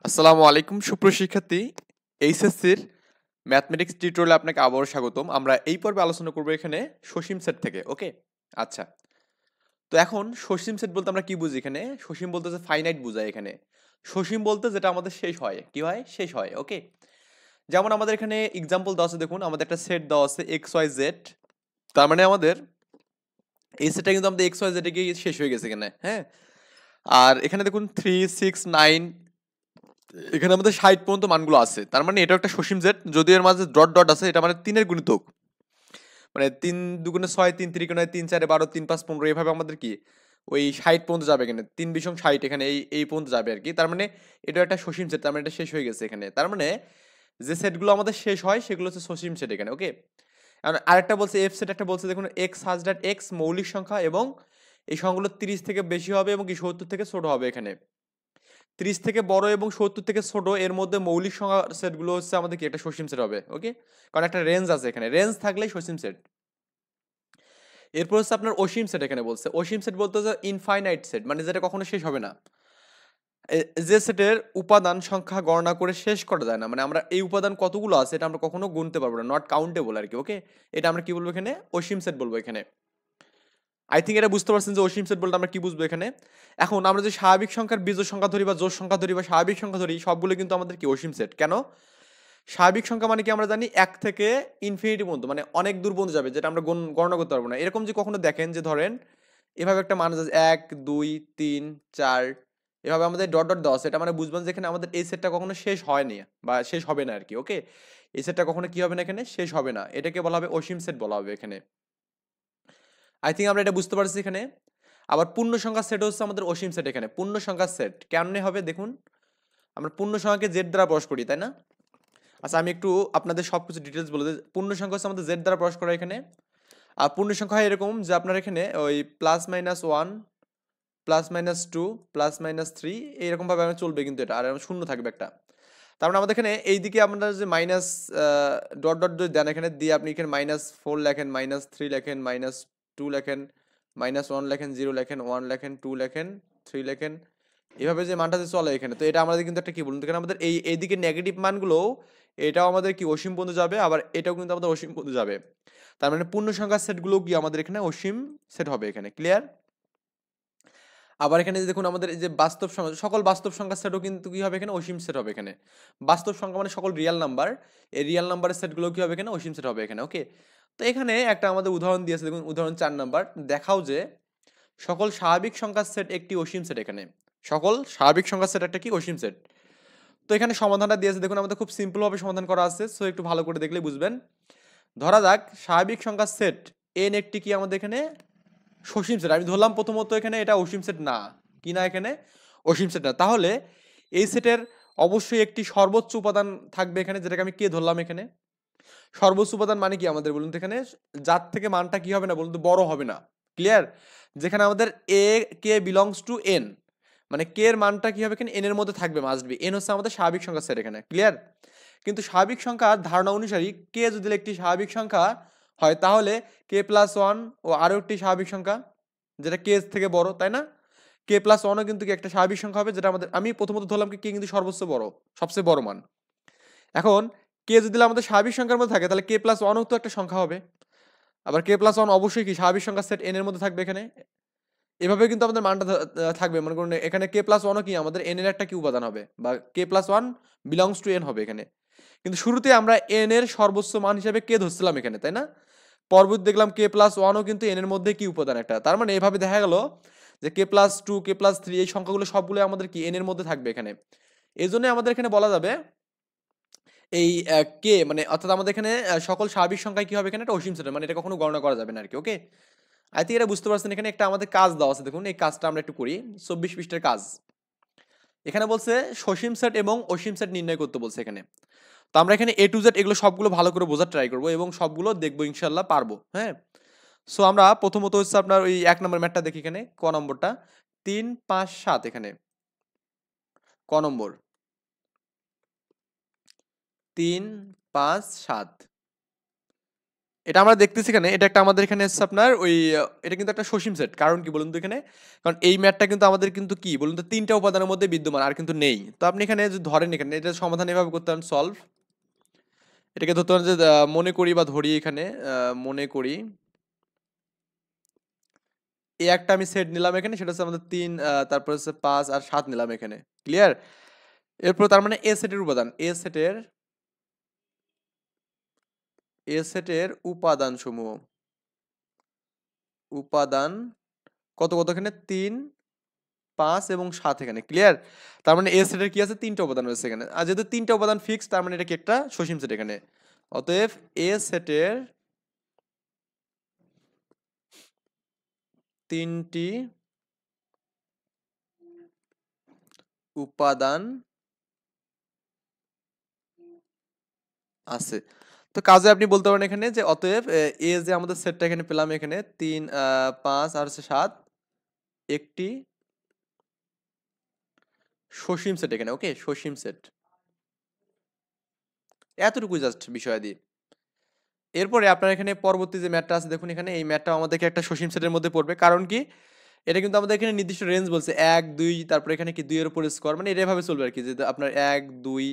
আসসালামু আলাইকুম সুপ্রিয় শিক্ষার্থী। এইচএসসির ম্যাথমেটিক্স টিউটোরিয়ালে আপনাকে আবারও স্বাগতম। আমরা এই পর্বে আলোচনা করব এখানে সসীম সেট থেকে। ওকে, আচ্ছা। তো এখন সসীম সেট বলতে আমরা কি বুঝি? এখানে সসীম বলতে যে ফাইনাইট বোঝায়। এখানে সসীম বলতে যেটা আমাদের শেষ হয়, কি হয়? শেষ হয়। ওকে, যেমন আমাদের এখানে এক্সাম্পল দেওয়া আছে, দেখুন আমাদের একটা সেট দেওয়া আছে এক্স ওয়াই জেড। তার মানে আমাদের এই সেটটা কিন্তু আমাদের এক্স ওয়াই জেড গিয়ে শেষ হয়ে গেছে এখানে। হ্যাঁ, আর এখানে দেখুন 3, 6, 9, এখানে আমাদের 60 পর্যন্ত মানগুলো আছে। তার মানে এটা একটা সসীম সেট, যদিও এর মাঝে ডট ডট আছে, এটা মানে 3 এর গুণিতক। মানে 3 দুগুণে 6, 3 তিরিগুণে 3 4 12, 3 5 15, এভাবে আমাদের কি ওই 60 পর্যন্ত যাবে এখানে। 3 বিশং 60 এখানে এই পর্যন্ত যাবে আর কি। তার মানে এটা একটা সসীম সেট, তার মানে এটা শেষ হয়ে গেছে এখানে। তার মানে যে সেটগুলো আমাদের শেষ হয় সেগুলো হচ্ছে সসীম সেট এখানে। ওকে, আর আরেকটা বলছে এফ সেট, একটা বলছে দেখুন এক্স সাজ দ্যাট এক্স মৌলিক সংখ্যা এবং এই সংখ্যাগুলো 30 থেকে বেশি হবে এবং কি 70 থেকে ছোট হবে এখানে। 30 থেকে বড় এবং 70 থেকে ছোট এর মধ্যে মৌলিক সংখ্যা সেটগুলো হচ্ছে আমাদের কি একটা সসীম সেট হবে। ওকে, কারণ একটা রেঞ্জ আছে এখানে, রেঞ্জ থাকলেই সসীম সেট। এরপর হচ্ছে আপনার অসীম সেট। এখানে বলছে অসীম সেট বলতে হচ্ছে ইনফাইনাইট সেট, মানে যেটা কখনো শেষ হবে না। যে সেটের উপাদান সংখ্যা গণনা করে শেষ করা যায় না, মানে আমরা এই উপাদান কতগুলো আছে এটা আমরা কখনো গুনতে পারবো না, নট কাউন্টেবল আর কি। ওকে, এটা আমরা কি বলবো এখানে? অসীম সেট বলবো এখানে। আই থিঙ্ক এটা বুঝতে পারছেন যে অসীম সেট বলতে আমরা কি বুঝবো এখানে। এখন আমরা যে স্বাভাবিক সংখ্যার বিজোড় সংখ্যা ধরি বা জোড় সংখ্যা ধরি বা স্বাভাবিক সংখ্যা ধরি, সবগুলো কিন্তু আমাদের কি অসীম সেট। কেন? স্বাভাবিক সংখ্যা মানে কি আমরা জানি 1 থেকে ইনফিনিটি পর্যন্ত, মানে অনেক দূর পর্যন্ত যাবে, যেটা আমরা গণনা করতে পারবো না। এরকম যে কখনো দেখেন যে ধরেন এভাবে একটা মান আছে 1 2 3 4, এভাবে আমাদের ডট ডট দেওয়া আছে, এটা মানে বুঝবেন যে এখানে আমাদের এই সেটটা কখনো শেষ হয়নি বা শেষ হবে না আর কি। ওকে, এই সেটটা কখনো কি হবে না, এখানে শেষ হবে না, এটাকে বলা হবে অসীম সেট বলা হবে এখানে। আই থিঙ্ক আমরা এটা বুঝতে পারছি এখানে। আবার পূর্ণ সংখ্যার সেট হচ্ছে আমাদের অসীম সেট এখানে। পূর্ণ সংখ্যার সেট কেমনে হবে দেখুন, আমরা পূর্ণ সংখ্যাকে জেড দ্বারা প্রকাশ করি, তাই না? আচ্ছা, আমি একটু আপনাদের সবকিছু ডিটেলস বলে দিই। পূর্ণ সংখ্যা হচ্ছে আমাদের জেড দ্বারা প্রকাশ করা এখানে। আর পূর্ণ সংখ্যা হয় এরকম যে আপনার এখানে ওই +-1, +-2, +-3, এইরকম ভাবে আমার চলবে কিন্তু এটা, আর শূন্য থাকবে একটা। তার মানে আমাদের এখানে এইদিকে আপনারা যে মাইনাস ডট ডট যদি দেন এখানে দিয়ে, আপনি এখানে -4 লেখেন, -3 লেখেন, -2 লেখেন, -1 লেখেন, 0 লেখেন, 1 লেখেন, 2 লেখেন, 3 লেখেন, এভাবে যে মানটা যে চলে এখানে, তো এটা আমাদের কিন্তু একটা কি বলুন তো, এখানে আমাদের এইদিকে নেগেটিভ মানগুলো এটাও আমাদের কি অসীম পর্যন্ত যাবে, আবার এটাও কিন্তু আমাদের অসীম পর্যন্ত যাবে। তার মানে পূর্ণ সংখ্যার সেটগুলো কি আমাদের এখানে অসীম সেট হবে এখানে। ক্লিয়ার? আবার এখানে যে দেখুন আমাদের এই যে বাস্তব সংখ্যা, সকল বাস্তব সংখ্যার সেটও কিন্তু কি হবে এখানে? অসীম সেট হবে এখানে। বাস্তব সংখ্যা মানে সকল রিয়েল নাম্বার, এই রিয়েল নাম্বারের সেটগুলো কি হবে এখানে? অসীম সেট হবে এখানে। ওকে, তো এখানে একটা আমাদের উদাহরণ দিয়েছে, দেখুন উদাহরণ 4 নাম্বার। দেখাও যে সকল স্বাভাবিক সংখ্যার সেট একটি অসীম সেট এখানে। সকল স্বাভাবিক সংখ্যার সেট একটা কি অসীম সেট। তো এখানে সমাধানটা দিয়েছে, দেখুন আমাদের খুব সিম্পল ভাবে সমাধান করা আছে, সো একটু ভালো করে দেখলে বুঝবেন। ধরা যাক স্বাভাবিক সংখ্যার সেট n একটি কি আমাদের এখানে সসীম সেট। আমি ধরলাম প্রথমত এখানে এটা অসীম সেট না, কি না এখানে? অসীম সেট না। তাহলে এই সেটের অবশ্যই একটি সর্বোচ্চ উপাদান থাকবে এখানে, যেটাকে আমি কে ধরলাম এখানে। সর্বোচ্চ উপাদান মানে কি আমাদের বলুন তো এখানে? যার থেকে মানটা কি হবে না বলুন তো, বড় হবে না। ক্লিয়ার? যেখানে আমাদের এ কে বিলংস টু এন, মানে কে এর মানটা কি হবে এখানে? এন এর মধ্যে থাকবে, মাস্ট বি। এন হচ্ছে আমাদের স্বাভাবিক সংখ্যা সেট এখানে। ক্লিয়ার? কিন্তু স্বাভাবিক সংখ্যার ধারণা অনুসারী কে যদি একটি স্বাভাবিক সংখ্যা হয়, তাহলে k+1 ও আরো একটি স্বাভাবিক সংখ্যা যেটা কে থেকে বড়, তাই না? k+1ও কিন্তু কি একটা স্বাভাবিক সংখ্যা হবে, যেটা আমাদের, আমি প্রথমত ধরলাম কি কে কিন্তু সর্বোচ্চ বড়, সবচেয়ে বড় মান। এখন কে যদি আমাদের স্বাভাবিক সংখ্যার মধ্যে থাকে, তাহলে k+1ও তো একটা সংখ্যা হবে। আবার k+1 অবশ্যই কি স্বাভাবিক সংখ্যার সেট n এর মধ্যে থাকবে এখানে। এভাবে কিন্তু আমাদের মানটা থাকবে। মনে করুন এখানে k+1ও কি আমাদের n এর একটা কি উপাদান হবে, বা k+1 বিলংস টু n হবে এখানে। কিন্তু শুরুতে আমরা n এর সর্বোচ্চ মান হিসেবে কে ধরছিলাম এখানে, তাই না? পরবর্তী দেখলাম k+1ও কিন্তু n এর মধ্যে কি উপাদান একটা। তার মানে এভাবে দেখা গেল যে k+2, k+3 এই সংখ্যাগুলো সবগুলো আমাদের কি n এর মধ্যে থাকবে এখানে। এই জন্য আমাদের এখানে বলা যাবে এই কে মানে অর্থাৎ আমাদের এখানে সকল স্বাভাবিক সংখ্যায় কি হবে এখানে? একটা অসীম সেট, মানে এটা কখনো গণনা করা যাবে না আরকি। ওকে, আই থিংক এটা বুঝতে পারছেন। এখানে একটা আমাদের কাজ দেওয়া আছে, দেখুন এই কাজটা আমরা একটু করি। 24 পৃষ্ঠার কাজ। এখানে বলছে সসীম সেট এবং অসীম সেট নির্ণয় করতে বলছে এখানে। তো আমরা এখানে এ টু জেড এগুলো সবগুলো ভালো করে বোঝার ট্রাই করবো এবং সবগুলো দেখবো, ইনশাল্লাহ পারবো। হ্যাঁ, সো আমরা প্রথমত হচ্ছে আপনার ওই 1 নম্বর ম্যাথটা দেখি এখানে, ক নম্বরটা। 3 5 7 এখানে ক নম্বর 3 5 7, এটা আমরা দেখতেছি এখানে, এটা একটা আমাদের এখানে হচ্ছে আপনার ওই এটা কিন্তু একটা সসীম সেট। কারণ কি বলুন তো এখানে? কারণ এই ম্যাথটা কিন্তু আমাদের কিন্তু কি বলুন তো ৩ টা উপাদানের মধ্যে বিদ্যমান, আর কিন্তু নেই। তো আপনি এখানে যদি ধরেন এখানে এটা সমাধান এভাবে করতে পারেন সলভ। এটাকে ধরতে পারেন যে মনে করি বা ধরি এখানে মনে করি এই একটা আমি সেট নিলাম এখানে, সেটা হচ্ছে আমাদের ৩ তারপর হচ্ছে ৫ আর ৭ নিলাম এখানে। ক্লিয়ার? এরপর তার মানে এ সেটের উপাদান, এ সেটের উপাদানসমূহ, উপাদান কত কত এখানে ৩, ৫ এবং ৭ এখানে। ক্লিয়ার? তার মানে এ সেটের কি আছে ৩ টা উপাদান রয়েছে এখানে। আর যেহেতু ৩ টা উপাদান ফিক্স, তার মানে এটা কি একটা সসীম সেট এখানে। অতএব এ সেটের ৩টি উপাদান আছে। তো কাজে আপনি বলতে পারেন এখানে যে অতএব এ যে আমাদের সেটটা এখানে পেলাম এখানে ৩, ৫ আর হচ্ছে ৭ একটি সসীম সেট এখানে। ওকে? সসীম সেট। এতটুকুই জাস্ট বিষয়াদি। এরপরে আপনার এখানে পরবর্তী যে ম্যাথটা আছে দেখুন এখানে, এই ম্যাথটাও আমাদেরকে একটা সসীম সেটের মধ্যে পড়বে। কারণ কি? এটা কিন্তু আমাদের এখানে নির্দিষ্ট রেঞ্জ বলছে ১, ২ তারপরে এখানে কি ২ এর উপর স্কোয়ার, মানে এটা এভাবে চলবে আরকি যে আপনার ১, ২,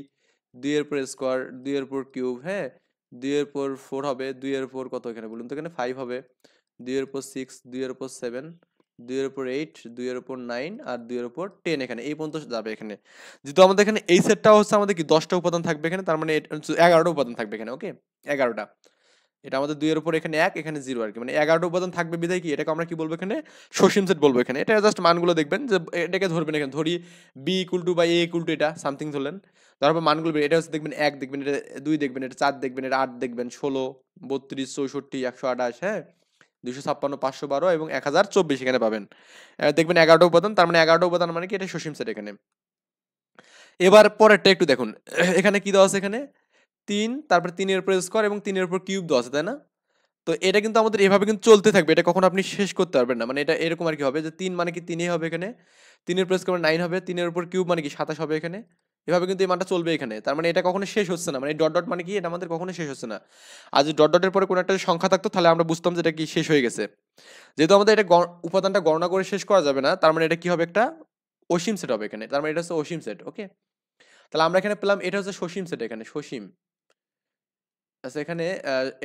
২ এর উপর স্কোয়ার, ২ এর উপর কিউব, হ্যাঁ? ২ এর উপর ৪ হবে, ২ এর উপর কত এখানে বলুন তো এখানে ৫ হবে, ২ এর উপর ৬, ২ এর উপর ৭, ২ এর উপর ৮, ২ এর উপর ৯ আর ২ এর উপর ১০ এখানে। এই পর্যন্ত যাবে এখানে। যেহেতু আমাদের এখানে এই সেটটাও হচ্ছে আমাদের কি ১০ টা উপাদান থাকবে এখানে, তার মানে এটা হচ্ছে ১১ টা উপাদান থাকবে এখানে। ওকে? ১১ টা। এটা আমাদের ২ এর উপর এখানে ১, এখানে ০ আরকি। মানে ১১ টা উপাদান থাকবে বিধায় কি এটাকে আমরা কি বলবো এখানে? সসীম সেট বলবো এখানে। এটা জাস্ট মানগুলো দেখবেন যে এটাকে ধরবেন এখানে। ধরি b = বা a = এটা সামথিং ধরলেন। তারপর মানগুলো এটা হচ্ছে দেখবেন ১ দেখবেন, এটা ২ দেখবেন, এটা ৪ দেখবেন, এটা ৮ দেখবেন, ১৬, ৩২, ৬৪, ১২৮, হ্যাঁ? ২৫৬, ৫১২ এবং ১০২৪ এখানে পাবেন। দেখবেন ১১ টা উপাদান, তার মানে ১১ টা উপাদান মানে কি এটা সসীম সেট এখানে। এবার পরেরটা একটু দেখুন। এখানে কি দেওয়া আছে এখানে? ৩, তারপরে ৩ এর উপর স্কোয়ার এবং ৩ এর উপর কিউব দেওয়া আছে, তাই না? তো এটা কিন্তু আমাদের এভাবে কিন্তু চলতে থাকবে। এটা কখনো আপনি শেষ করতে পারবেন না। মানে এটা এরকম আরকি হবে যে ৩ মানে কি ৩ ই হবে এখানে। ৩ এর উপর স্কোয়ার ৯ হবে। ৩ এর উপর কিউব মানে কি ২৭ হবে এখানে। এভাবে কিন্তু এই মানটা চলবে এখানে। তার মানে এটা কখনো শেষ হচ্ছে না। মানে এই ডট, ডট মানে কি এটা আমাদের কখনো শেষ হচ্ছে না। আর যদি ডট, ডটের পরে কোনো একটা সংখ্যা থাকতো তাহলে আমরা বুঝতাম যে এটা কি শেষ হয়ে গেছে। যেহেতু আমাদের এটা উপাদানটা গণনা করে শেষ করা যাবে না, তার মানে এটা কি হবে একটা অসীম সেট হবে এখানে। তার মানে এটা হচ্ছে অসীম সেট। ওকে? তাহলে আমরা এখানে পেলাম এটা হচ্ছে সসীম সেট এখানে, সসীম। আচ্ছা এখানে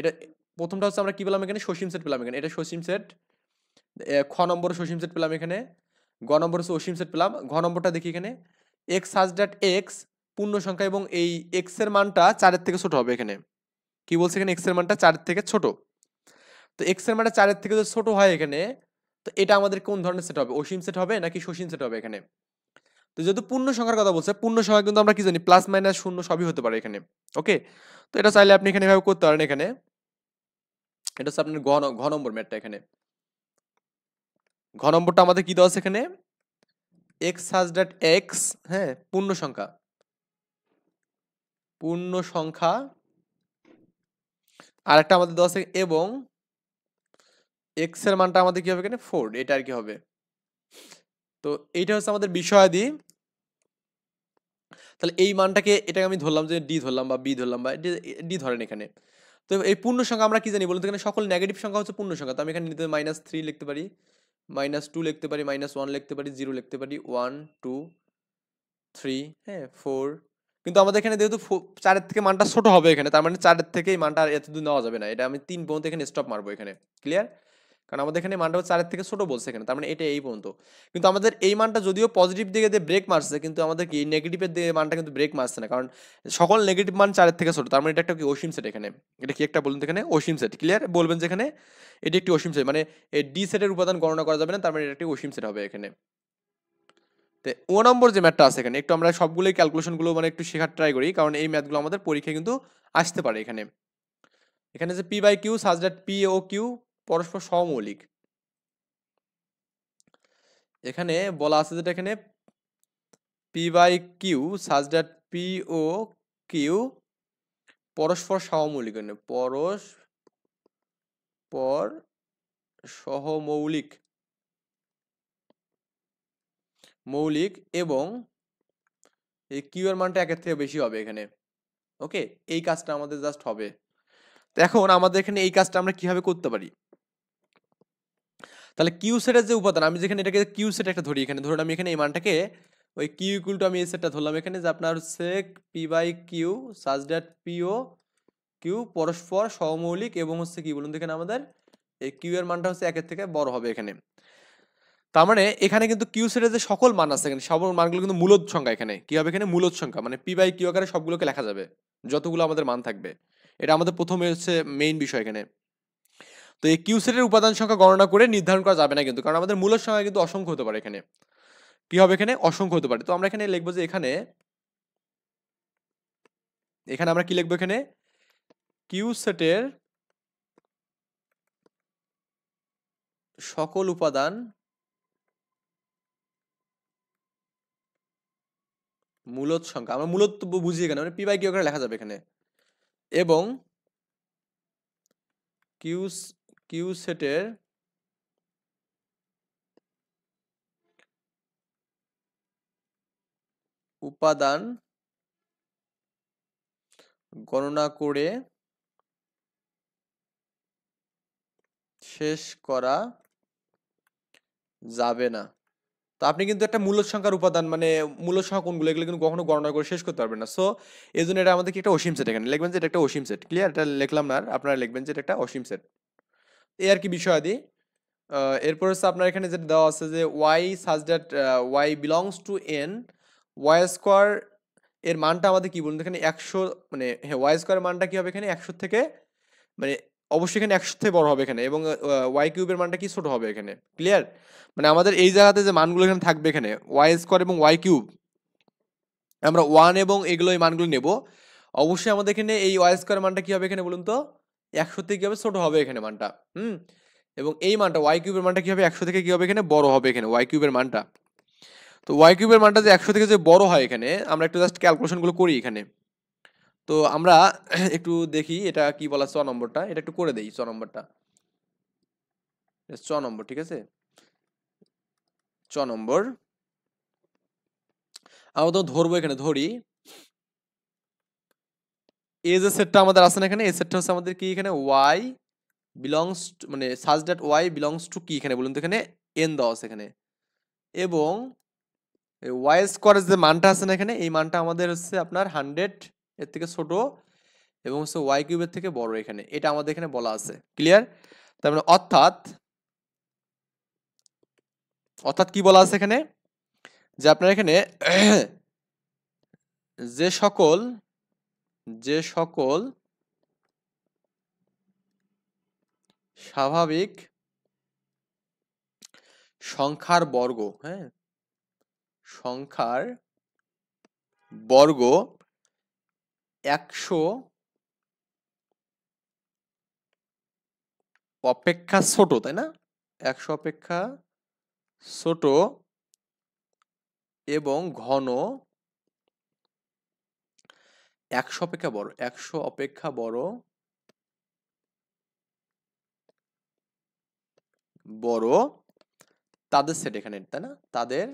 এটা ১ম টা হচ্ছে আমরা কি পেলাম এখানে? সসীম সেট পেলাম এখানে। এটা সসীম সেট। খ নম্বরে সসীম সেট পেলাম এখানে। গ নম্বরে হচ্ছে অসীম সেট পেলাম। ঘ নম্বরটা দেখি এখানে। x such that x পূর্ণ সংখ্যা এবং এই x এর মানটা ৪ এর থেকে ছোট হবে এখানে। কি বলছে এখানে? x এর মানটা ৪ এর থেকে ছোট। তো x এর মানটা ৪ এর থেকে যদি ছোট হয় এখানে, তো এটা আমাদের কোন ধরনের সেট হবে? অসীম সেট হবে নাকি সসীম সেট হবে এখানে? তো যেহেতু পূর্ণ সংখ্যার কথা বলছে, পূর্ণ সংখ্যা কিন্তু আমরা কি জানি প্লাস মাইনাস শূন্য সবই হতে পারে এখানে। ওকে? তো এটা চাইলে আপনি এখানে এভাবে করতে পারেন এখানে। এটা হচ্ছে আপনার ঘ নম্বর ম্যাথটা এখানে। ঘ নম্বরটা আমাদের কি দেওয়া আছে এখানে? x such that x, হ্যাঁ? পূর্ণ সংখ্যা। পূর্ণ সংখ্যা। আরেকটা আমাদের দেওয়া আছে এবং x এর মানটা আমাদের কি হবে এখানে? 4, এটা আর কি হবে। তো এইটা হচ্ছে আমাদের বিষয়াদি। তাহলে এই মানটাকে এটাকে আমি ধরলাম যে d ধরলাম বা b ধরলাম বা d ধরেন এখানে। তো এই পূর্ণ সংখ্যা আমরা কি জানি বলুন তো? এখানে সকল নেগেটিভ সংখ্যা হচ্ছে পূর্ণ সংখ্যা। তো আমি এখানে নিতে -3 লিখতে পারি, -2 লিখতে পারি, -1 লিখতে পারি, 0 লিখতে পারি, 1, 2, 3, হ্যাঁ? 4। কিন্তু আমাদের এখানে যেহেতু ৪ এর থেকে মানটা ছোট হবে এখানে, তার মানে ৪ এর থেকে এই মানটা আর এতদূর নেওয়া যাবে না। এটা আমি ৩ পর্যন্ত এখানে স্টপ মারবো এখানে। ক্লিয়ার? কারণ আমাদের এখানে মানটা ৪ এর থেকে ছোট বলছে এখানে। তার মানে এটা এই পর্যন্ত। কিন্তু আমাদের এই মানটা যদিও পজিটিভ দিকে দিয়ে ব্রেক মারছে, কিন্তু আমাদের কি নেগেটিভের দিকে মানটা কিন্তু ব্রেক মারছে না। কারণ সকল নেগেটিভ মান ৪ এর থেকে ছোট। তার মানে এটা একটা কি অসীম সেট এখানে। এটা কি একটা বলুন তো এখানে? অসীম সেট। ক্লিয়ার? বলবেন যে এখানে এটি একটি অসীম সেট। মানে এই ডি সেটের উপাদান গণনা করা যাবে না। তার মানে এটা একটি অসীম সেট হবে এখানে। তো ও নম্বর যে ম্যাথটা আছে এখানে, একটু আমরা সবগুলোই ক্যালকুলেশন গুলো মানে একটু শেখার ট্রাই করি, কারণ এই ম্যাথগুলো আমাদের পরীক্ষায় কিন্তু আসতে পারে এখানে। এখানে যে p/q such that p O q পরস্পর সহমৌলিক। এখানে বলা আছে যেটা এখানে p/q such that p O q পরস্পর সহমৌলিক, পরস্পর সহমৌলিক, এবং এই q এর মানটা ১ এর থেকে বেশি হবে এখানে। ওকে? এই কাজটা আমাদের জাস্ট হবে। তো এখন আমাদের এখানে এই কাজটা আমরা কিভাবে করতে পারি? তাহলে কিউ সেটের যে উপাদান, আমি যেখানে এটাকে কিউ সেট একটা ধরি, এখানে ধরুন আমি এখানে এই মানটাকে ওই কিউ ইকুয়াল টু আমি এই সেটটা ধরলাম এখানে যে আপনার হচ্ছে P by Q such that P ও কিউ পরস্পর সহমৌলিক এবং হচ্ছে কি বলুন এখানে আমাদের এই কিউ এর মানটা হচ্ছে একের থেকে বড় হবে এখানে। তার মানে এখানে কিন্তু কিউ সেটের যে সকল মান আছে এখানে সকল মানগুলো কিন্তু মূলদ সংখ্যা, এখানে কি হবে এখানে মূলদ সংখ্যা, মানে পি বাই কিউ আকারে সবগুলোকে লেখা যাবে যতগুলো আমাদের মান থাকবে। এটা আমাদের প্রথমে হচ্ছে মেইন বিষয় এখানে। তো এই কিউ সেটের উপাদান সংখ্যা গণনা করে নির্ধারণ করা যাবে না কিন্তু, কারণ আমাদের মূলদ সংখ্যা কিন্তু অসংখ্য হতে পারে এখানে। কি হবে এখানে অসংখ্য হতে পারে। তো আমরা এখানে লিখবো যে এখানে এখানে আমরা কি লিখবো এখানে কিউ সেটের সকল উপাদান মূলদ সংখ্যা, আমরা মূলদ বুঝি এখানে মানে পি বাই কিউ করে লেখা যাবে এখানে, এবং কিউ কিউ সেটের উপাদান গণনা করে শেষ করা যাবে না। তো আপনি কিন্তু একটা মূলদ সংখ্যার উপাদান মানে মূলদ সংখ্যা কোনগুলো এগুলো কিন্তু কখনো গণনা করে শেষ করতে পারবেন না। সো এই জন্য এটা আমাদের কি একটা অসীম সেট, এখানে লিখবেন যে এটা একটা অসীম সেট। ক্লিয়ার? এটা লিখলাম না, আপনারা লিখবেন যে এটা একটা অসীম সেট। এই আর কি বিষয়াদি। এরপর হচ্ছে আপনার এখানে যেটা দেওয়া আছে যে Y such that Y belongs to N Y square এর মানটা আমাদের কি বলুন এখানে 100, মানে হ্যাঁ ওয়াই স্কোয়ারের মানটা কি হবে এখানে 100 থেকে মানে অবশ্যই এখানে 100 থেকে বড় হবে এখানে, এবং ওয়াই কিউবের মানটা কি ছোট হবে এখানে। ক্লিয়ার? মানে আমাদের এই জায়গাতে যে মানগুলো এখানে থাকবে এখানে ওয়াই স্কোয়ার এবং ওয়াই কিউব, আমরা 1 এবং এগুলো এই মানগুলো নেব। অবশ্যই আমাদের এখানে এই ওয়াই স্কোয়ারের মানটা কি হবে এখানে বলুন তো 100 থেকে কি হবে ছোট হবে এখানে মানটা। এবং এই মানটা ওয়াই কিউবের মানটা কি হবে 100 থেকে কি হবে এখানে বড় হবে এখানে ওয়াই কিউবের মানটা। তো ওয়াই কিউবের মানটা যে 100 থেকে যে বড় হয় এখানে আমরা একটু জাস্ট ক্যালকুলেশনগুলো করি এখানে। তো আমরা একটু দেখি এটা কি বলা ছ নম্বরটা, এটা একটু করে দেই ছ নম্বরটা। ছ নম্বর ঠিক আছে, ছ নম্বর আমরা তো ধরবো এখানে ধরি এই যে সেটটা আমাদের আছে না এখানে, এই সেটটা হচ্ছে আমাদের কি এখানে ওয়াই বিলংস মানে such that Y belongs to কি এখানে বলুন তো এখানে এন দেওয়া আছে এখানে, এবং ওয়াই স্কোয়ারের যে মানটা আছে না এখানে এই মানটা আমাদের হচ্ছে আপনার 100 এর থেকে ছোট এবং হচ্ছে ওয়াই কিউবের থেকে বড় এখানে, এটা আমাদের এখানে বলা আছে। ক্লিয়ার? তার মানে অর্থাৎ অর্থাৎ কি বলা আছে এখানে যে আপনার এখানে যে সকল স্বাভাবিক সংখ্যার বর্গ, হ্যাঁ সংখ্যার বর্গ 100 অপেক্ষা ছোট, তাই না 100 অপেক্ষা ছোট এবং ঘন 100 অপেক্ষা বড় 100 অপেক্ষা বড় বড় তাদের সেট এখানে, তাই না তাদের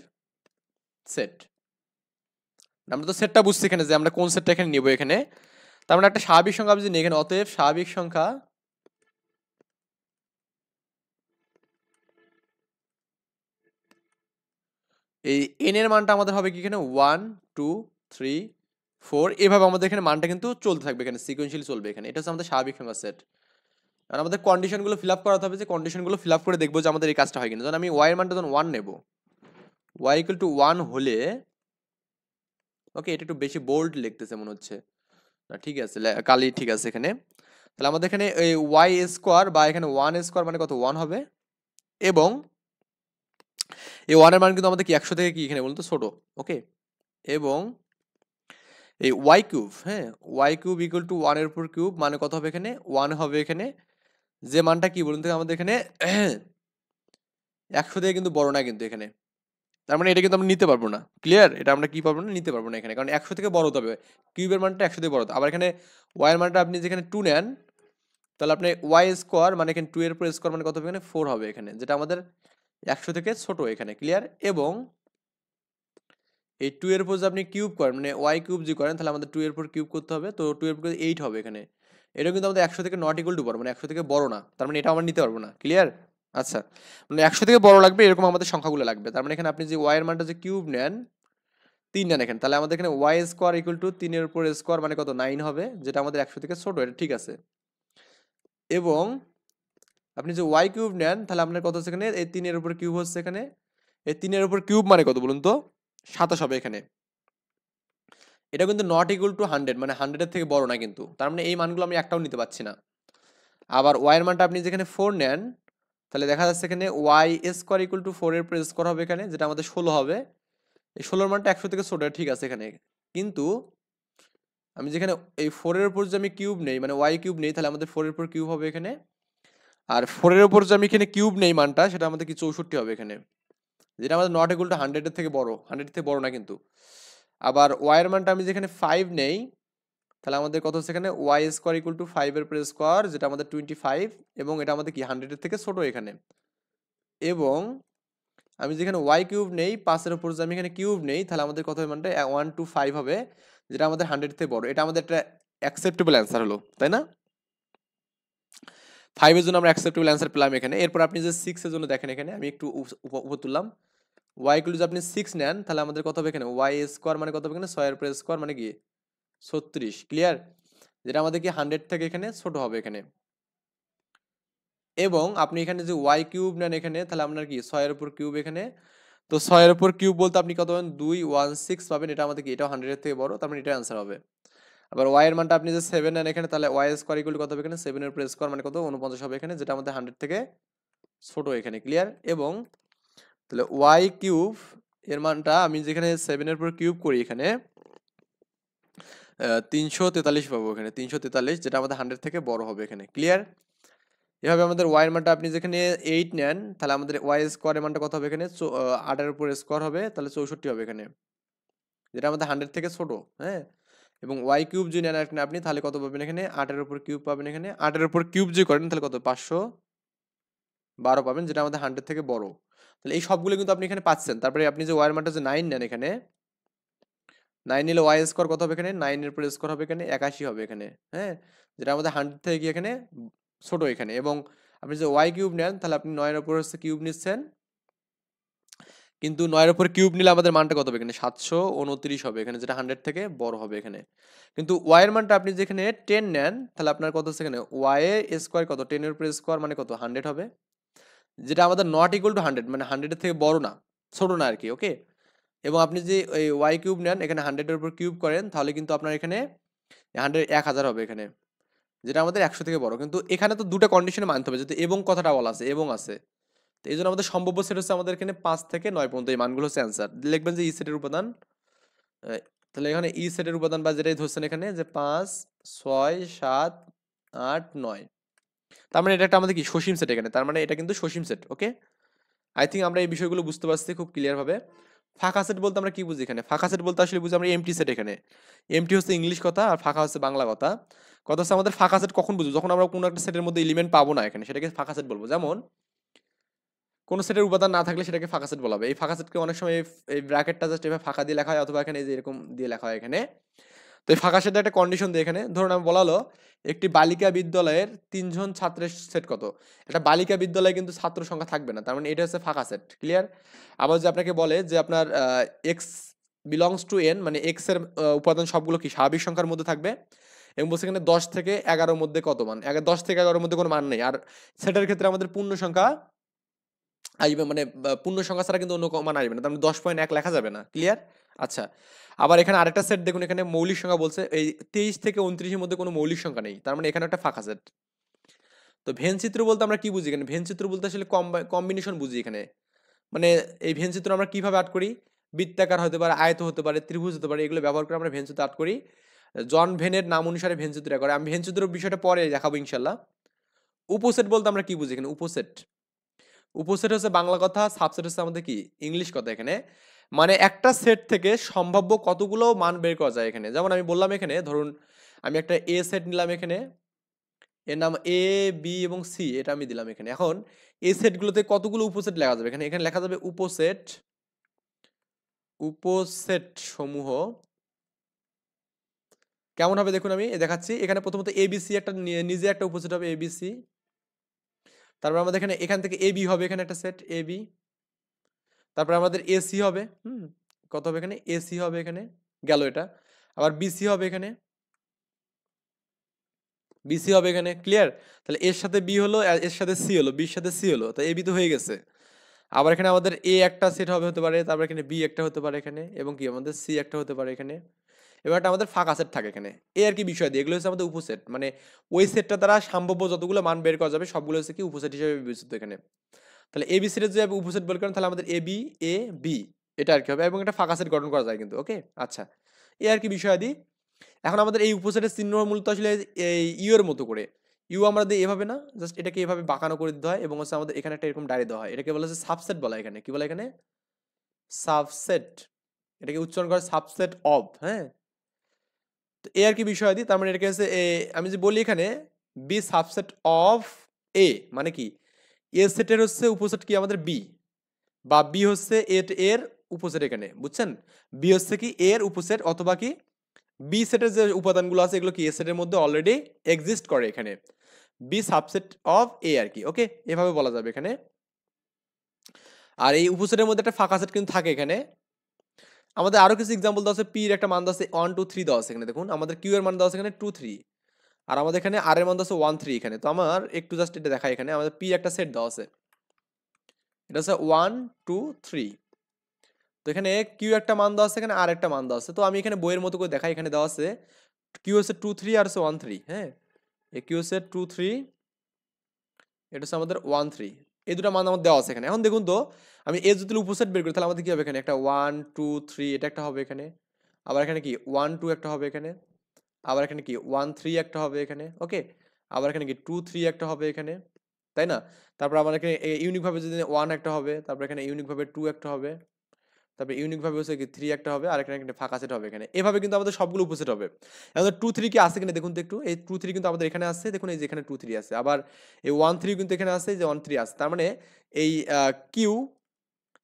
সেট। আমরা তো সেটটা বুঝছি এখানে যে আমরা কোন সেটটা এখানে নিব এখানে। তার মানে একটা স্বাভাবিক সংখ্যা যদি নিই এখানে, অতএব স্বাভাবিক সংখ্যা এই এন এর মানটা আমাদের হবে কি এখানে 1 2 3 4 এভাবে আমাদের এখানে মানটা কিন্তু চলতে থাকবে এখানে সিকোয়েন্সিয়ালি চলবে এখানে। এটা হচ্ছে আমাদের স্বাভাবিক সংখ্যা সেট। আর আমাদের কন্ডিশনগুলো ফিল আপ করাতে হবে, যে কন্ডিশনগুলো ফিল আপ করে দেখবো যে আমাদের এই কাজটা হয় কিনা। যখন আমি ওয়াই এর মানটা যখন 1 নেব, ওয়াই ইকুয়াল টু 1 হলে ওকে এটা একটু বেশি বোল্ড লিখতেছে মনে হচ্ছে না, ঠিক আছে কালি ঠিক আছে এখানে। তাহলে আমাদের এখানে এই ওয়াই স্কোয়ার বা এখানে 1 স্কোয়ার মানে কত 1 হবে, এবং এই 1 এর মান কিন্তু আমাদের কি 100 থেকে কি এখানে বলুন তো ছোট। ওকে, এবং এই ওয়াই কিউব, হ্যাঁ ওয়াই কিউব ইকুয়াল টু 1 এর উপর কিউব মানে কত হবে এখানে 1 হবে এখানে, যে মানটা কি বলুন তো আমাদের এখানে 100 থেকে কিন্তু বড় না কিন্তু এখানে। তার মানে এটা কিন্তু আমরা নিতে পারবো না। ক্লিয়ার? এটা আমরা কি পারবো না নিতে পারবো না এখানে, কারণ 100 থেকে বড় হতে হবে, কিউবের মানটা 100 থেকে বড় হতে। আবার এখানে ওয়াই এর মানটা আপনি যেখানে 2 নেন তাহলে আপনি ওয়াই স্কোয়ার মানে এখানে 2 এর উপর স্কোয়ার মানে কত হবে এখানে 4 হবে এখানে, যেটা আমাদের 100 থেকে ছোট এখানে। ক্লিয়ার? এবং এই 2 এর উপর যদি আপনি কিউব করেন মানে ওয়াই কিউব যদি করেন তাহলে আমাদের 2 এর উপর কিউব করতে হবে, তো 2 এর উপর 8 হবে এখানে, এটা কিন্তু আমাদের 100 থেকে নট ইকুয়াল টু বড়, মানে 100 থেকে বড় না, তার মানে এটা আমরা নিতে পারবো না। ক্লিয়ার? আচ্ছা, মানে 100 থেকে বড় লাগবে এরকম আমাদের সংখ্যাগুলো লাগবে। তার মানে এখানে আপনি যে y এর মানটা যে কিউব নেন 3 নেন এখানে, তাহলে আমাদের এখানে y স্কোয়ার ইকুয়াল টু 3 এর উপর স্কোয়ার মানে কত 9 হবে, যেটা আমাদের 100 থেকে ছোট, এটা ঠিক আছে। এবং আপনি যে y কিউব নেন তাহলে আপনার কত হচ্ছে এখানে, এই 3 এর উপর কিউব হচ্ছে এখানে, এই 3 এর উপর কিউব মানে কত বলুন তো, 27 হবে এখানে। এটা কিন্তু নট ইকুয়াল টু 100, মানে 100 এর থেকে বড় না কিন্তু, তার মানে এই মানগুলো আমি একটাও নিতে পারছি না। আবার y এর মানটা আপনি যেখানে 4 নেন তাহলে দেখা যাচ্ছে এখানে y স্কোয়ার ইকুয়াল টু 4 এর উপর স্কোয়ার হবে এখানে, যেটা আমাদের 16 হবে। এই 16 এর মানটা 100 থেকে ছোট, ঠিক আছে এখানে। কিন্তু আমি যেখানে এই 4 এর উপর যে আমি কিউব নেই, মানে y কিউব নেই, তাহলে আমাদের 4 এর উপর কিউব হবে এখানে। আর 4 এর উপর যে আমি এখানে কিউব নেই মানটা, সেটা আমাদের কি 64 হবে এখানে, যেটা আমাদের নট ইকুয়াল টু 100 এর থেকে বড়, 100 এর থেকে বড় না কিন্তু। আবার y এর মানটা আমি যেখানে 5 নেই তাহলে আমাদের কত হচ্ছে এখানে y স্কোয়ার ইকুয়াল টু 5 এর উপর স্কোয়ার, যেটা আমাদের 25, এবং এটা আমাদের কি 100 এর থেকে ছোট এখানে। এবং আমি যেখানে y কিউব নেই, 5 এর উপর যে আমি এখানে কিউব নেই, তাহলে আমাদের কত হবে মানটা 125 হবে, যেটা আমাদের 100 থেকে বড়। এটা আমাদের একটা অ্যাকসেপ্টেবল অ্যান্সার হলো, তাই না? 5 এর জন্য আমরা অ্যাকসেপ্টেবল অ্যান্সার পেলাম এখানে। এরপর আপনি যে 6 এর জন্য দেখেন এখানে, আমি একটু উপর তুললাম। y ইকুয়াল টু আপনি 6 নেন তাহলে আমাদের কত হবে এখানে, y স্কোয়ার মানে কত হবে এখানে, 6 এর উপর স্কোয়ার মানে কি 36। ক্লিয়ার? যেটা আমাদের কি 100 থেকে এখানে ছোট হবে এখানে। এবং আপনি এখানে যে y কিউব নেন এখানে, তাহলে আপনার কি 6 এর উপর কিউব এখানে, তো 6 এর উপর কিউব বলতে আপনি কত পাবেন, 216 পাবেন। এটা আমাদের কি, এটাও 100 এর থেকে বড়, তার মানে এটা অ্যান্সার হবে। আবার y এর মানটা আপনি যে 7 নেন এখানে, তাহলে y স্কোয়ার ইকুয়াল কত হবে এখানে, 7 এর উপর স্কোয়ার মানে কত 49 হবে এখানে, যেটা আমাদের 100 থেকে ছোট এখানে। ক্লিয়ার? এবং তাহলে y কিউব এর মানটা আমি যেখানে 7 এর উপর কিউব করি এখানে 343 পাবো এখানে, 343, যেটা আমাদের 100 থেকে বড় হবে এখানে। ক্লিয়ার? এভাবে আমাদের y এর মানটা আপনি যেখানে 8 নেন তাহলে আমাদের y স্কোয়ারের মানটা কত হবে এখানে, 8 এর উপর স্কোয়ার হবে, তাহলে 64 হবে এখানে, যেটা আমাদের 100 থেকে ছোট। হ্যাঁ, এবং y কিউব যদি নেন এখানে আপনি, তাহলে কত পাবেন এখানে, 8 এর উপর কিউব পাবেন এখানে, 8 এর উপর কিউব যদি করেন তাহলে কত 512 পাবেন, যেটা আমাদের 100 থেকে বড়। তাহলে এই সবগুলো কিন্তু আপনি এখানে পাচ্ছেন। তারপরে আপনি যে y এর মানটা যে 9 নেন এখানে, 9 নিলে y স্কোয়ার কত হবে এখানে, 9 এর উপর স্কোয়ার হবে এখানে 81 হবে এখানে। হ্যাঁ, যেটা আমাদের 100 থেকে কি এখানে ছোট এখানে। এবং আপনি যে y কিউব নেন তাহলে আপনি 9 এর উপর হচ্ছে কিউব নিচ্ছেন, কিন্তু 9 এর উপর কিউব নিলে আমাদের মানটা কত হবে এখানে, 729 হবে এখানে, যেটা 100 থেকে বড় হবে এখানে। কিন্তু y এর মানটা আপনি যেখানে 10 নেন তাহলে আপনার কত হচ্ছে এখানে, y এর স্কোয়ার কত, 10 এর উপর স্কোয়ার মানে কত 100 হবে, যেটা আমাদের নট ইকুয়াল টু 100, মানে 100 এর থেকে বড় না, ছোট না আর কি। ওকে। এবং আপনি যে এই y কিউব নেন এখানে 100 এর উপর কিউব করেন, তাহলে কিন্তু আপনার এখানে 1000 হবে এখানে, যেটা আমাদের 100 থেকে বড়। কিন্তু এখানে তো দুটো কন্ডিশনে মানতে হবে, যেহেতু এবং কথাটা বলা আছে, এবং আছে, তো এই জন্য আমাদের সম্ভাব্য সেট হচ্ছে আমাদের এখানে 5 থেকে 9 পর্যন্ত, এই মানগুলো হচ্ছে অ্যান্সার। লিখবেন যে ই সেটের উপাদান, তাহলে এখানে ই সেটের উপাদান বা যেটাই ধরছেন এখানে যে 5, 6, 7, 8, 9, তার মানে এটা একটা আমাদের কি সসীম সেট এখানে, তার মানে এটা কিন্তু সসীম সেট। ওকে, আই থিঙ্ক আমরা এই বিষয়গুলো বুঝতে পারছি খুব ক্লিয়ার ভাবে। ফাঁকা সেট বলতে আমরা কি বুঝি এখানে, ফাঁকা সেট বলতে আসলে বুঝি আমরা এমটি সেট এখানে। এমটি হচ্ছে ইংলিশ কথা আর ফাঁকা হচ্ছে বাংলা কথা। কথা হচ্ছে আমাদের ফাঁকা সেট কখন বুঝবো, যখন আমরা কোনো একটা সেটের মধ্যে এলিমেন্ট পাবো না এখানে, সেটাকে ফাঁকা সেট বলবো। যেমন কোনো সেটের উপাদান না থাকলে সেটাকে ফাঁকা সেট বলা হবে। এই ফাঁকা সেটকে অনেক সময় এই ব্র্যাকেটটা জাস্ট এভাবে ফাঁকা দিয়ে লেখা হয়, অথবা এখানে এই যে এরকম দিয়ে লেখা হয় এখানে। তো এই ফাঁকা সেটে একটা কন্ডিশন দিয়ে এখানে ধরুন আমি বলা হলো একটি বালিকা বিদ্যালয়ের 3 জন ছাত্রের সেট কত। একটা বালিকা বিদ্যালয়ে কিন্তু ছাত্র সংখ্যা থাকবে না, তার মানে এটা হচ্ছে ফাঁকা সেট। ক্লিয়ার? আবার যে আপনাকে বলে যে আপনার এক্স বিলংস টু এন, মানে এক্স এর উপাদান সবগুলো কি স্বাভাবিক সংখ্যার মধ্যে থাকবে, এবং বলছে এখানে 10 থেকে 11 মধ্যে কত মান, 10 থেকে 11 মধ্যে কোনো মান নেই। আর সেটের ক্ষেত্রে আমাদের পূর্ণ সংখ্যা আসবে, মানে পূর্ণ সংখ্যা ছাড়া কিন্তু অন্য মান আসবে না, তার মানে 10.1 লেখা যাবে না। ক্লিয়ার? আচ্ছা, আবার এখানে আরেকটা সেট দেখুন, এখানে মৌলিক সংখ্যা বলছে এই 23 থেকে 29 এর মধ্যে কোনো মৌলিক সংখ্যা নেই, তার মানে এখানে একটা ফাঁকা সেট। তো ভেন চিত্র বলতে আমরা কি বুঝি এখানে, ভেন চিত্র বলতে আসলে কম্বিনেশন বুঝি এখানে। মানে এই ভেন চিত্র আমরা কিভাবে আর্ট করি, বৃত্তাকার হতে পারে, আয়ত হতে পারে, ত্রিভুজ হতে পারে, এগুলো ব্যবহার করে আমরা ভেন চিত্র আর্ট করি। জন ভেনের নাম অনুসারে ভেন চিত্র করে। আমি ভেন চিত্র বিষয়টা পরে দেখাবো ইনশাল্লাহ। উপসেট বলতে আমরা কি বুঝি এখানে, উপসেট, উপসেট হচ্ছে বাংলা কথা, সাবসেট হচ্ছে আমাদের কি ইংলিশ কথা এখানে। মানে একটা সেট থেকে সম্ভাব্য কতগুলো মান বের করা যায় এখানে। যেমন আমি বললাম এখানে ধরুন আমি একটা এ সেট নিলাম এখানে, এর নাম এ, বি এবং সি, এটা আমি দিলাম এখানে। এখন এই সেটগুলোতে কতগুলো উপসেট লেখা যাবে এখানে, এখানে লেখা যাবে উপসেট, উপসেট সমূহ কেমন হবে দেখুন আমি দেখাচ্ছি। এখানে প্রথমত এবিসি একটা নিজে একটা উপসেট হবে এবিসি। তারপর আমাদের এখান থেকে এবি হবে, এখানে একটা সেট এবি। তারপর আমাদের এসি হবে, কত হবে এখানে এসি হবে, এখানে গেল এটা। আবার বিসি হবে এখানে, বিসি হবে এখানে, ক্লিয়ার? তাহলে এর সাথে বি হলো, এর সাথে সি হলো, বির সাথে সি হলো, তো এবি তো হয়ে গেছে। আবার এখানে আমাদের এ একটা সেট হবে হতে পারে, তারপর এখানে বি একটা হতে পারে এখানে, এবং কি আমাদের সি একটা হতে পারে এখানে। এবার একটা আমাদের ফাঁকা সেট থাকে এখানে, এই আর কি বিষয় দিয়ে। এগুলো হচ্ছে আমাদের উপসেট, মানে ওই সেটটা দ্বারা সম্ভাব্য যতগুলো মান বের করা যাবে সবগুলো হচ্ছে কি উপসেট হিসেবে বিবেচিত এখানে। তাহলে এ বি সেটের যদি উপসেট বের করেন তাহলে আমাদের এ বি এ বি এটা আর কি হবে, এবং একটা ফাঁকা সেট গঠন করা যায় কিন্তু। ওকে, আচ্ছা, এই আর কি বিষয়াদি। এখন আমাদের এই উপসেটের চিহ্ন মূলত আসলে এই ইউ এর মতো করে, ইউ আমরা দিই এভাবে না, জাস্ট এটাকে এভাবে বাঁকানো করে দিতে হয়, এবং হচ্ছে আমাদের এখানে একটা এরকম ডায়রি দেওয়া হয়। এটাকে বলা হচ্ছে সাবসেট বলা, এখানে কি বলা, এখানে সাবসেট, এটাকে উচ্চারণ করে সাবসেট অফ। হ্যাঁ, তো এ আর কি বিষয়াদি। তার মানে এটাকে হচ্ছে আমি যে বলি এখানে বি সাবসেট অফ এ, মানে কি এ সেটের হচ্ছে উপসেট কি আমাদের বি, বা বি হচ্ছে এর উপসেট এখানে, বুঝছেন? বি হচ্ছে কি এর উপসেট, অথবা কি বি সেটের যে উপাদানগুলো আছে এগুলো কি এ সেটের মধ্যে অলরেডি এক্সিস্ট করে এখানে, বি সাবসেট অফ এ আর কি। ওকে, এভাবে বলা যাবে এখানে। আর এই উপসেটের মধ্যে একটা ফাঁকা সেট কিন্তু থাকে এখানে। আমাদের আরো কিছু এক্সাম্পল দেওয়া আছে, পি এর একটা মান দেওয়া আছে 1 2 3 দেওয়া আছে এখানে, দেখুন আমাদের কিউ এর মান দেওয়া আছে এখানে 2 3, আর আমাদের এখানে আর এর মান দেওয়া আছে 1 3 এখানে। তো আমার একটু জাস্ট এটা দেখাই, এখানে আমাদের পি একটা সেট দেওয়া আছে, এটা হচ্ছে 1 2 3। তো এখানে কিউ একটা মান দেওয়া আছে, এখানে আর একটা মান দেওয়া আছে। তো আমি এখানে বইয়ের মতো করে দেখাই, এখানে দেওয়া আছে কিউ হচ্ছে 2 3 আর হচ্ছে 1 3। হ্যাঁ, এই কিউ হচ্ছে 2 3, এটা হচ্ছে আমাদের 1 3, এই দুটো মান আমাদের দেওয়া আছে এখানে। এখন দেখুন তো আমি এ যদি উপসেট বের করি তাহলে আমাদের কি হবে, এখানে একটা 1 2 3 এটা একটা হবে এখানে, আবার এখানে কি 1 2 একটা হবে এখানে, আবার এখানে কি 1 3 একটা হবে এখানে। ওকে, আবার এখানে কি 2 3 একটা হবে এখানে, তাই না? তারপর আমার এখানে ইউনিক ভাবে যদি 1 একটা হবে, তারপর এখানে ইউনিক ভাবে 2 একটা হবে, তারপরে ইউনিক ভাবে হচ্ছে কি 3 একটা হবে, আর এখানে একটা ফাঁকা সেট হবে এখানে। এভাবে কিন্তু আমাদের সবগুলো উপসেট হবে। আমাদের 2 3 কি আছে কিনা দেখুন তো একটু। এই 2 3 কিন্তু আমাদের এখানে আছে, দেখুন এই যে এখানে 2 3 আছে। আবার এই 1 3 কিন্তু এখানে আছে, এই যে 1 3 আছে। তার মানে এই কিউ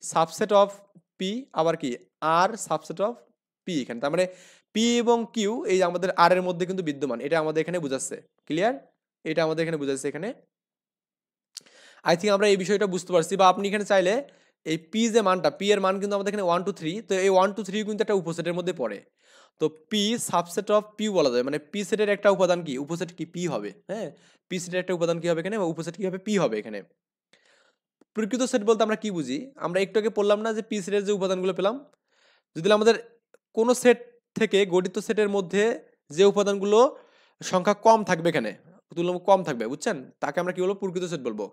সাবসেট অফ পি, আবার কি আর সাবসেট অফ পি এখানে। তার মানে পি এবং কিউ এই আমাদের আর এর মধ্যে কিন্তু বিদ্যমান, এটা আমাদের এখানে বুঝাচ্ছে। ক্লিয়ার? এটা আমাদের এখানে বুঝাচ্ছে এখানে। আই থিঙ্ক আমরা এই বিষয়টা বুঝতে পারছি। বা আপনি এখানে চাইলে এই পি যে মানটা, পি এর মান কিন্তু আমাদের এখানে 1 2 3, তো এই 1 2 3 কিন্তু একটা উপসেটের মধ্যে পড়ে। তো পি সাবসেট অফ পি বলা যায়, মানে পি সেটের একটা উপাদান কি উপসেট কি পি হবে। হ্যাঁ, পি সেটের একটা উপাদান কি হবে এখানে, বা উপসেট কি হবে পি হবে এখানে। প্রকৃত সেট বলতে আমরা কি বুঝি, আমরা একটু আগে বললাম না যে পি সেটের যে উপাদানগুলো পেলাম, যদি আমাদের কোনো সেট থেকে গঠিত সেটের মধ্যে যে উপাদানগুলো সংখ্যা কম থাকবে এখানে, তুলনামূলক কম থাকবে, বুঝছেন, তাকে আমরা কি বলবো, প্রকৃত সেট বলবো।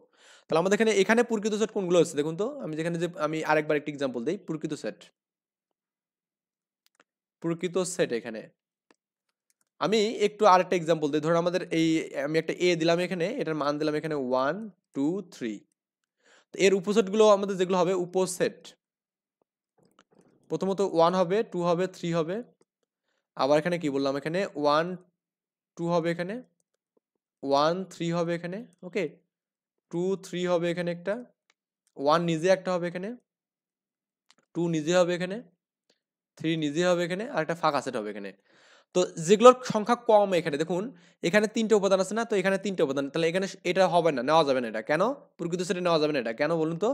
তাহলে আমাদের এখানে প্রকৃত সেট কোনগুলো হচ্ছে দেখুন তো। আমি যেখানে যে আমি আরেকবার একটি এক্সাম্পল দেই, প্রকৃত সেট, প্রকৃত সেট এখানে আমি একটু আরেকটা এক্সাম্পল দিই। ধরুন আমাদের এই আমি একটা এ দিলাম এখানে, এটার মান দিলাম এখানে 1 2 3। তো এর উপসেটগুলো আমাদের যেগুলো হবে উপসেট, প্রথমত 1 হবে, 2 হবে, 3 হবে। আবার এখানে কি বললাম, এখানে 1 2 হবে, এখানে 1 3 হবে এখানে। ওকে, 2 3 হবে এখানে একটা, 1 নিজে একটা হবে এখানে, 2 নিজে হবে এখানে, 3 নিজে হবে এখানে, আর একটা ফাঁকা সেট হবে এখানে। তো যেগুলোর সংখ্যা কম এখানে দেখুন, এখানে 3টে উপাদান আছে না, তো এখানে 3টে উপাদান, তাহলে এখানে এটা হবে না, নেওয়া যাবে না এটা। কেন প্রকৃত সেটে নেওয়া যাবে না এটা, কেন বলুন তো?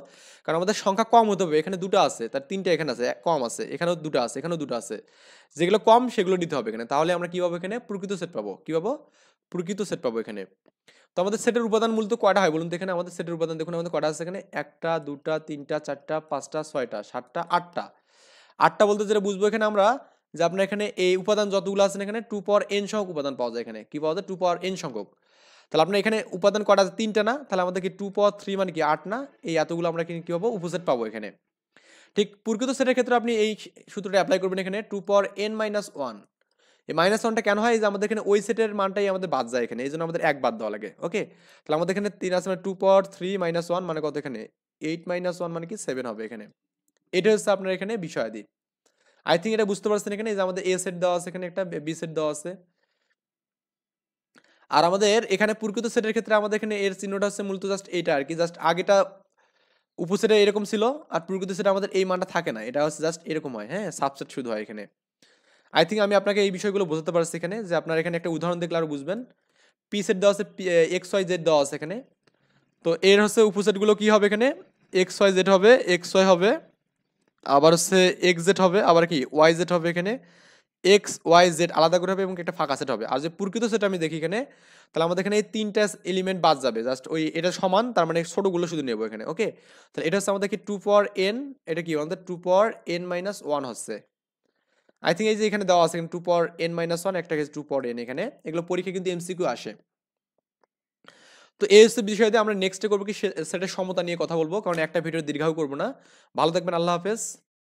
কারণ আমাদের সংখ্যা কম হতে হবে। এখানে দুটো আছে, তার 3টে এখানে আছে, কম আছে, এখানেও দুটো আছে, এখানেও দুটো আছে। যেগুলো কম সেগুলো নিতে হবে এখানে, তাহলে আমরা কি পাবো এখানে, প্রকৃত সেট পাবো। কি পাবো? প্রকৃত সেট পাবো এখানে। তো আমাদের সেটের উপাদান মূলত কয়টা হয় বলুন তো? এখানে আমাদের সেটের উপাদান দেখুন আমাদের কয়টা আছে এখানে, 1টা 2টা 3টা 4টা 5টা 6টা 7টা 8টা। 8টা বলতে যেটা বুঝবো এখানে আমরা, যে আপনার এখানে এই উপাদান যতগুলো আছে এখানে 2 পাওয়ার n সংখ্যক উপাদান পাওয়া যায় এখানে। কি পাওয়া যায়? 2 পাওয়ার n সংখ্যক। তাহলে আপনার এখানে উপাদান কয়টা আছে? 3টা না? তাহলে আমাদের কি 2 পাওয়ার 3 মানে কি 8 না? এই এতগুলো আমরা কি পাবো? উপসেট পাবো এখানে। ঠিক প্রকৃত সেটের ক্ষেত্রে আপনি এই সূত্রটা অ্যাপ্লাই করবেন এখানে, 2 পাওয়ার n মাইনাস 1। এই মাইনাস 1টা কেন হয়? যে আমাদের এখানে ওই সেটের মানটাই আমাদের বাদ যায় এখানে, এই জন্য আমাদের 1 বাদ দেওয়া লাগে। ওকে, তাহলে আমাদের এখানে 3 আছে, মানে 2 পাওয়ার 3 মাইনাস 1 মানে কত এখানে? 8 মাইনাস 1 মানে কি 7 হবে এখানে। এটা হচ্ছে আপনার এখানে বিষয়াদি। আই থিঙ্ক এটা বুঝতে পারছেন এখানে, যে আমাদের এ সেট দেওয়া আছে এখানে, একটা বি সেট দেওয়া আছে। আর আমাদের এখানে প্রকৃত সেটের ক্ষেত্রে আমাদের এখানে এর চিহ্নটা হচ্ছে মূলত জাস্ট এইটা আর কি, জাস্ট আগেটা উপসেটে এরকম ছিল, আর প্রকৃত সেটে আমাদের এই মানটা থাকে না, এটা হচ্ছে জাস্ট এরকম হয়। হ্যাঁ, সাবসেট শুধু হয় এখানে। আই থিঙ্ক আমি আপনাকে এই বিষয়গুলো বোঝাতে পারছি এখানে, যে আপনার এখানে একটা উদাহরণ দেখলে আরো বুঝবেন। পি সেট দেওয়া আছে, এক্স ওয়াই জেড দেওয়া আছে এখানে। তো এর হচ্ছে উপসেটগুলো কি হবে এখানে, এক্স ওয়াই জেড হবে, এক্স ওয়াই হবে, আবার হচ্ছে এক্স জেড হবে, আবার কি ওয়াই জেড হবে এখানে, এক্স ওয়াই জেড আলাদা করে হবে এবং একটা ফাঁকা সেট হবে। আর যে প্রকৃত সেট আমি দেখি এখানে, তাহলে আমাদের এখানে এই 3টা এলিমেন্ট বাদ যাবে, জাস্ট ওই এটা সমান, তার মানে ছোটগুলো শুধু নেবো এখানে। ওকে, তাহলে এটা হচ্ছে আমাদের কি 2 পাওয়ার n, এটা কি আমাদের 2 পাওয়ার n মাইনাস 1 হচ্ছে। আই থিঙ্ক এই যে এখানে দেওয়া আছে 2 পাওয়ার n মাইনাস 1, একটা 2 পাওয়ার n, এখানে এগুলো পরীক্ষা কিন্তু এমসিকিউ আসে। তো এই হচ্ছে বিষয়তে আমরা নেক্সটে করবো কি সেটের সমতা নিয়ে কথা বলবো, কারণ একটা ভিডিও দীর্ঘায়ু করবো না। ভালো থাকবেন, আল্লাহ হাফেজ।